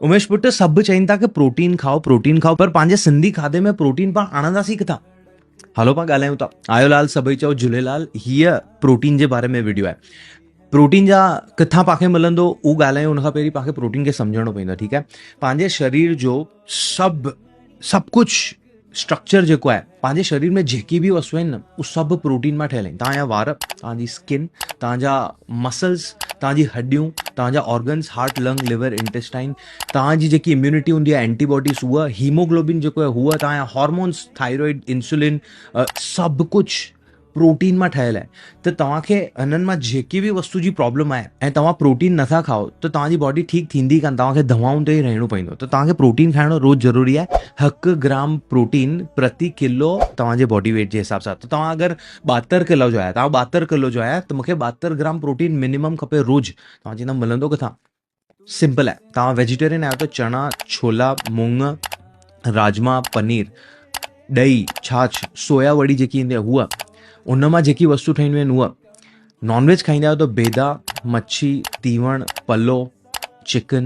उमेश पुट सभु चवनि था कि प्रोटीन खाओ, पर पंहिंजे सिंधी खाधे में प्रोटीन पाण आणंदासीं किथां? हलो पाण ॻाल्हायूं था। आयो लाल सभई चओ झूलेलाल। हीअ प्रोटीन जे बारे में वीडियो आहे। प्रोटीन जा किथां पाखे मिलंदो उहो ॻाल्हायूं, उनखां पहिरीं पाखे प्रोटीन खे सम्झणो पवंदो, ठीकु आहे। पंहिंजे शरीर जो सभु कुझु स्ट्रक्चर जेको आहे, पंहिंजे शरीर में जेकी बि वस्तू आहिनि न, उहे सभु प्रोटीन मां ठहियल आहिनि। तव्हांजा वार, तव्हांजी स्किन, तव्हांजा मसल्स, तव्हांजी हड्डियूं, तव्हांजा organs, heart, lung, liver, intestine, तव्हांजी जेकी इम्यूनिटी हूंदी आहे, एंटीबॉडीज़, उहा हीमोग्लोबिन जेको आहे उहा, तव्हांजा हॉर्मोन्स, थायरॉइड, इंसुलिन, सभु कुझु प्रोटीन मां ठहियल आहे। त तव्हांखे हिननि मां जेकी बि वस्तु जी प्रॉब्लम आहे ऐं तव्हां प्रोटीन नथा खाओ त तव्हांजी बॉडी ठीकु थींदी कान, तव्हांखे दवाउनि ते ई रहणो पवंदो। त तव्हांखे प्रोटीन खाइणो रोज़ ज़रूरी आहे। 1 ग्राम प्रोटीन प्रति किलो तव्हांजे बॉडी वेट जे हिसाब सां। त तव्हां अगरि 72 किलो जो आहे, तव्हां 72 किलो जो आहे, त मूंखे 72 ग्राम प्रोटीन मिनिमम खपे रोज़। तव्हां चवंदा मिलंदो किथां? सिंपल आहे। तव्हां वेजिटेरियन आहियो त चना, छोला, मूंग, राजमा, पनीर, ॾही, छाछ, सोया वड़ी जेकी ईंदी आहे उहा, उन मां जेकी वस्तू ठाहींदियूं आहिनि उहा। नॉनवेज खाईंदा आहियो त बेदा, मच्छी, तीवण, पलो, चिकन,